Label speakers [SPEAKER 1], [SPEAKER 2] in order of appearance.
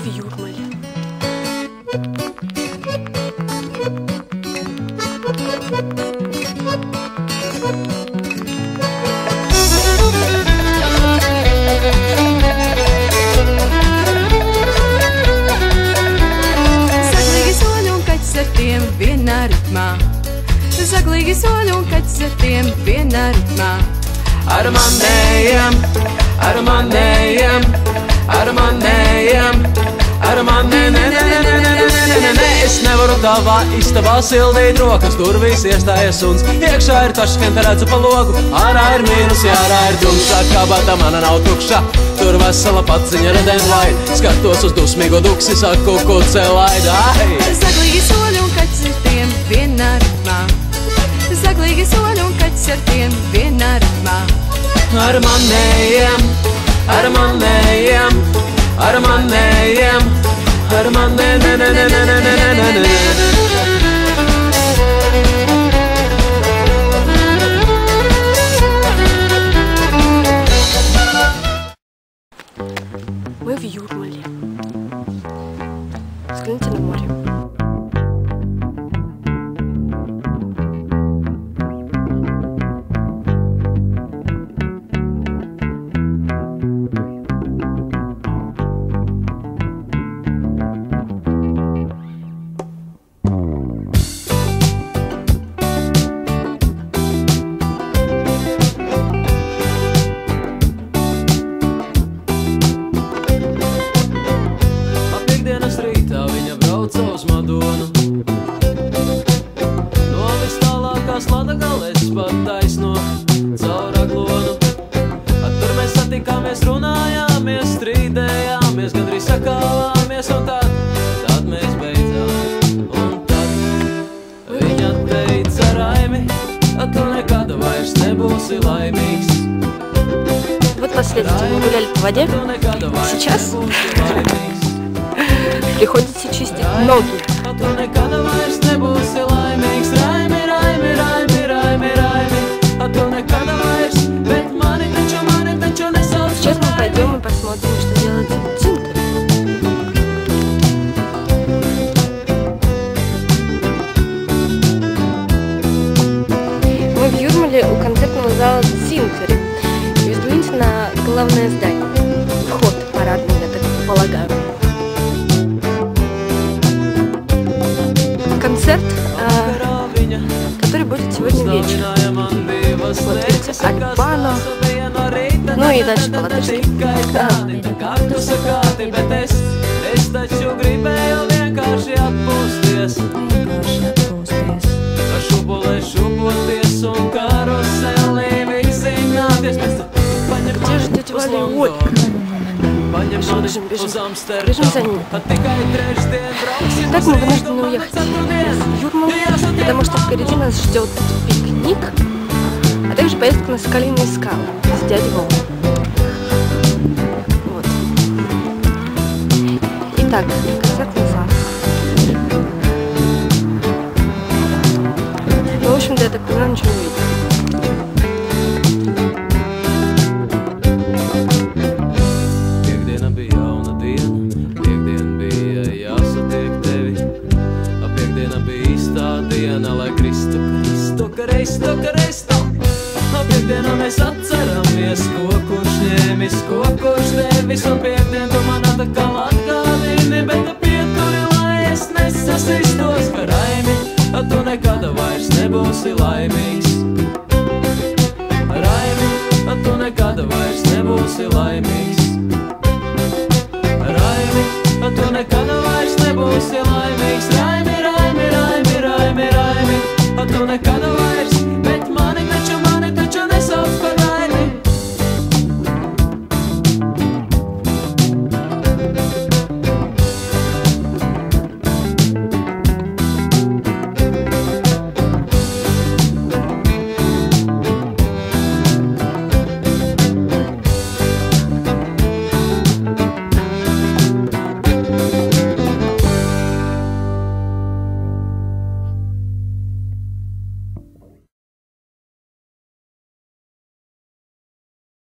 [SPEAKER 1] в Юрмале.
[SPEAKER 2] Zaglīgi soļi un kaķis ar tiem vienā ritmā. Zaglīgi soļi un kaķis ar tiem vienā ritmā. Ar manējiem, ar manējiem, ar manējiem, ar manējiem.
[SPEAKER 3] Es nevaru tavā istabā sildīt rokas, tur viss iestājas suns. Iekšā ir taškien, te redzu pa logu, ārā ir mīnus, ārā ir dumšā. Kabata mana nav tukša, tur vesela paciņa redenlaid. Skatos uz dusmīgo duksi, saku kucelaid.
[SPEAKER 2] Zaglīgi soļi un kaķis ar tiem vienā ritmā. Zaglīgi soļi un kaķis ar tiem vienā ritmā.
[SPEAKER 3] Ar manējiem, ar manējiem, ar manējiem, ar manējiem.
[SPEAKER 1] Мы в Юрмале. Взгляните на море.
[SPEAKER 3] Uz Madonu no vis tālākās Latgales pat taisno caur Aglonu. Tur mēs satikāmies, runājāmies, strīdējāmies, gandrīz sakāvāmies, un tad mēs beidzām. Un tad viņa teica Raimi, tu nekad vairs nebūsi laimīgs.
[SPEAKER 1] Вот последствия. Мы гуляли по воде. Сейчас приходится чистить ноги. Сейчас мы пойдем и посмотрим, что делает Тинтер. Мы в Юрмале у концертного зала Тинтер. И взгляните на главное здание. Вход парадный, я так полагаю. Концерт, который будет сегодня вечером. Вот видите, Альбано. Ну и дальше по-латышски. Где же тетя Валя? Ой! Бежим, бежим, бежим. Бежим за ним. Так мы вынуждены уехать из Юрмалы, потому что впереди нас ждет пикник, а также поездка на Соколиные скалы с дядей Вовой. Вот. Итак, концертный зал. Ну, в общем-то, я так понимаю, ничего не видно.